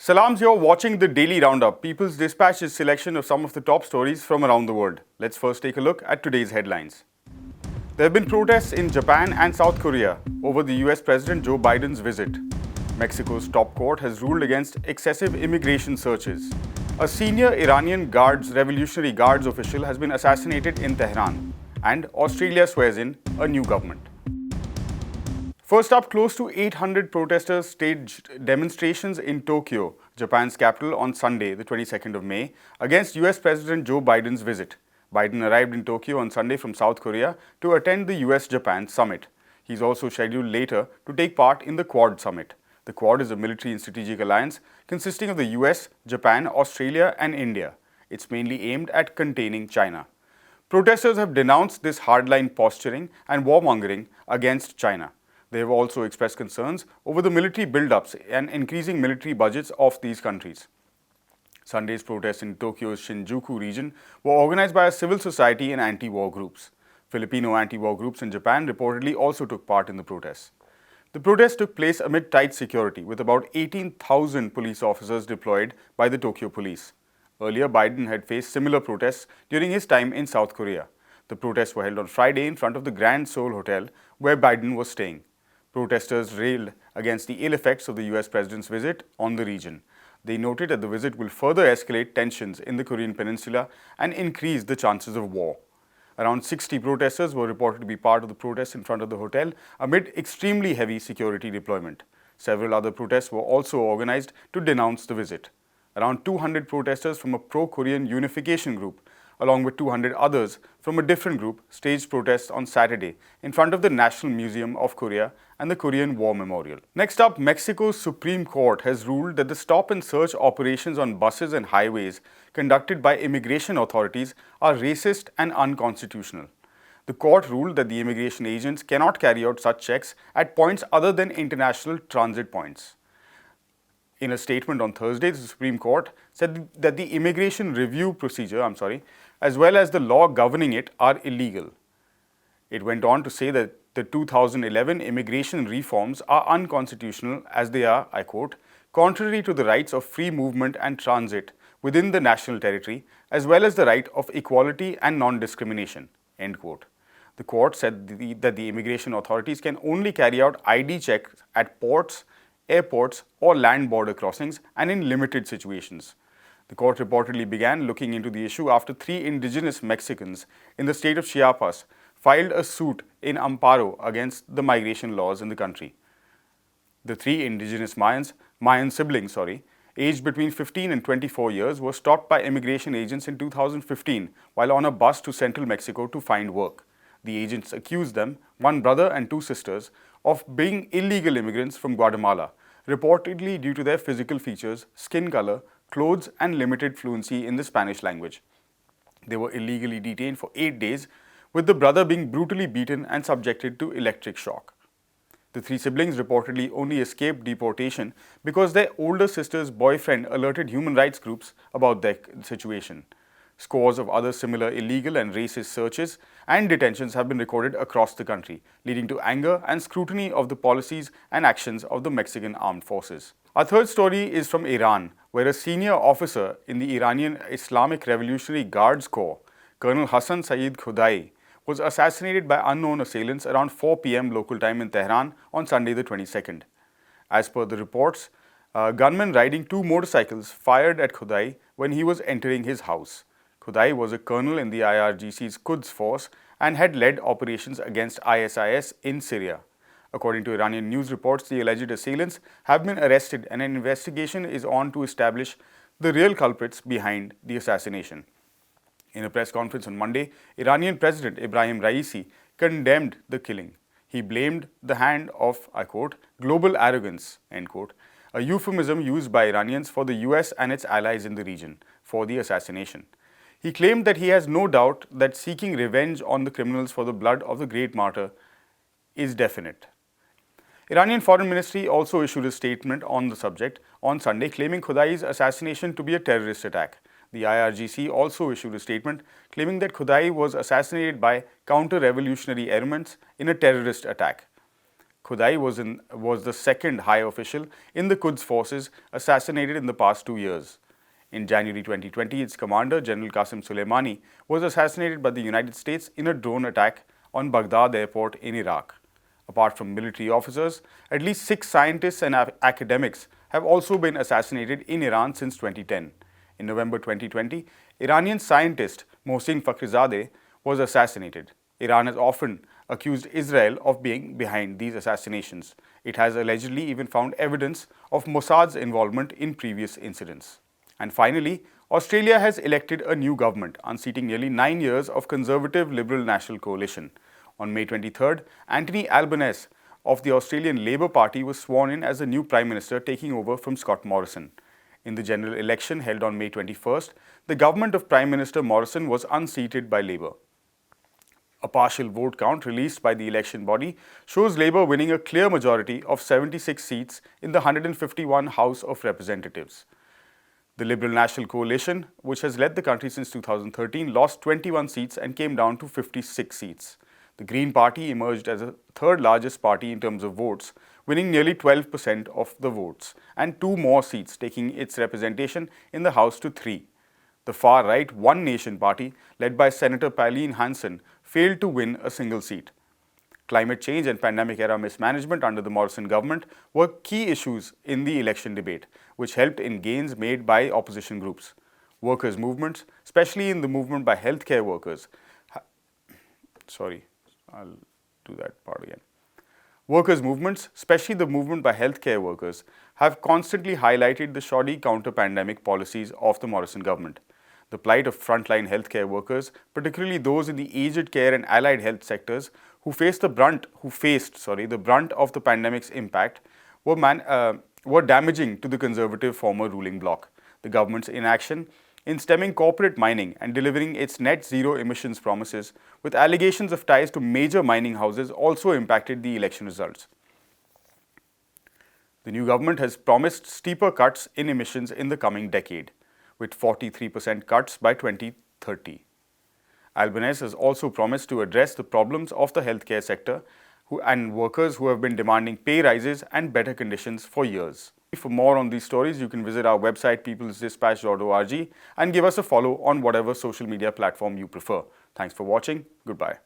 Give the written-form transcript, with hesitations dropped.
Salams, you're watching the Daily Roundup, People's Dispatch's selection of some of the top stories from around the world. Let's first take a look at today's headlines. There have been protests in Japan and South Korea over the US President Joe Biden's visit. Mexico's top court has ruled against excessive immigration searches. A senior Iranian Revolutionary Guards official has been assassinated in Tehran. And Australia swears in a new government. First up, close to 800 protesters staged demonstrations in Tokyo, Japan's capital, on Sunday, the 22nd of May, against US President Joe Biden's visit. Biden arrived in Tokyo on Sunday from South Korea to attend the US-Japan summit. He's also scheduled later to take part in the Quad summit. The Quad is a military and strategic alliance consisting of the US, Japan, Australia, and India. It's mainly aimed at containing China. Protesters have denounced this hardline posturing and warmongering against China. They have also expressed concerns over the military build-ups and increasing military budgets of these countries. Sunday's protests in Tokyo's Shinjuku region were organized by a civil society and anti-war groups. Filipino anti-war groups in Japan reportedly also took part in the protests. The protests took place amid tight security, with about 18,000 police officers deployed by the Tokyo police. Earlier, Biden had faced similar protests during his time in South Korea. The protests were held on Friday in front of the Grand Seoul Hotel, where Biden was staying. Protesters railed against the ill effects of the US president's visit on the region. They noted that the visit will further escalate tensions in the Korean peninsula and increase the chances of war. Around 60 protesters were reported to be part of the protests in front of the hotel amid extremely heavy security deployment. Several other protests were also organized to denounce the visit. Around 200 protesters from a pro-Korean unification group, along with 200 others from a different group, staged protests on Saturday in front of the National Museum of Korea and the Korean War Memorial. Next up, Mexico's Supreme Court has ruled that the stop and search operations on buses and highways conducted by immigration authorities are racist and unconstitutional. The court ruled that the immigration agents cannot carry out such checks at points other than international transit points. In a statement on Thursday, the Supreme Court said that the immigration review procedure, as well as the law governing it, are illegal. It went on to say that the 2011 immigration reforms are unconstitutional as they are, I quote, contrary to the rights of free movement and transit within the national territory, as well as the right of equality and non-discrimination, end quote. The court said that the immigration authorities can only carry out ID checks at ports, airports, or land border crossings, and in limited situations. The court reportedly began looking into the issue after 3 indigenous Mexicans in the state of Chiapas filed a suit in amparo against the migration laws in the country. The 3 indigenous Mayan siblings, aged between 15 and 24 years, were stopped by immigration agents in 2015 while on a bus to central Mexico to find work. The agents accused them, one brother and 2 sisters, of being illegal immigrants from Guatemala, reportedly due to their physical features, skin color, clothes, and limited fluency in the Spanish language. They were illegally detained for 8 days, with the brother being brutally beaten and subjected to electric shock. The 3 siblings reportedly only escaped deportation because their older sister's boyfriend alerted human rights groups about their situation. Scores of other similar illegal and racist searches and detentions have been recorded across the country, leading to anger and scrutiny of the policies and actions of the Mexican armed forces. Our third story is from Iran, where a senior officer in the Iranian Islamic Revolutionary Guards Corps, Colonel Hassan Saeed Khudai, was assassinated by unknown assailants around 4 p.m. local time in Tehran on Sunday the 22nd. As per the reports, gunmen riding 2 motorcycles fired at Khudai when he was entering his house. Khudai was a colonel in the IRGC's Quds force and had led operations against ISIS in Syria. According to Iranian news reports, the alleged assailants have been arrested and an investigation is on to establish the real culprits behind the assassination. In a press conference on Monday, Iranian President Ibrahim Raisi condemned the killing. He blamed the hand of, I quote, global arrogance, end quote, a euphemism used by Iranians for the US and its allies in the region for the assassination. He claimed that he has no doubt that seeking revenge on the criminals for the blood of the great martyr is definite. Iranian Foreign Ministry also issued a statement on the subject on Sunday, claiming Khudai's assassination to be a terrorist attack. The IRGC also issued a statement claiming that Khudai was assassinated by counter-revolutionary elements in a terrorist attack. Khudai was the second high official in the Quds forces assassinated in the past 2 years. In January 2020, its commander, General Qasem Soleimani, was assassinated by the United States in a drone attack on Baghdad airport in Iraq. Apart from military officers, at least 6 scientists and academics have also been assassinated in Iran since 2010. In November 2020, Iranian scientist Mohsin Fakhrizadeh was assassinated. Iran has often accused Israel of being behind these assassinations. It has allegedly even found evidence of Mossad's involvement in previous incidents. And finally, Australia has elected a new government, unseating nearly 9 years of Conservative Liberal National Coalition. On May 23rd, Anthony Albanese of the Australian Labor Party was sworn in as the new Prime Minister, taking over from Scott Morrison. In the general election held on May 21st, the government of Prime Minister Morrison was unseated by Labor. A partial vote count released by the election body shows Labor winning a clear majority of 76 seats in the 151 House of Representatives. The Liberal National Coalition, which has led the country since 2013, lost 21 seats and came down to 56 seats. The Green Party emerged as the third largest party in terms of votes, winning nearly 12% of the votes and 2 more seats, taking its representation in the House to 3. The far-right One Nation Party, led by Senator Pauline Hanson, failed to win a single seat. Climate change and pandemic-era mismanagement under the Morrison government were key issues in the election debate, which helped in gains made by opposition groups. Workers' movements, especially in the movement by healthcare workers, Workers' movements, especially the movement by healthcare workers, have constantly highlighted the shoddy counter-pandemic policies of the Morrison government. The plight of frontline healthcare workers, particularly those in the aged care and allied health sectors who faced the brunt of the pandemic's impact, were damaging to the conservative former ruling bloc. The government's inaction in stemming corporate mining and delivering its net zero emissions promises, with allegations of ties to major mining houses, also impacted the election results. The new government has promised steeper cuts in emissions in the coming decade, with 43% cuts by 2030. Albanese has also promised to address the problems of the healthcare sector and workers who have been demanding pay rises and better conditions for years. For more on these stories, you can visit our website peoplesdispatch.org and give us a follow on whatever social media platform you prefer. Thanks for watching. Goodbye.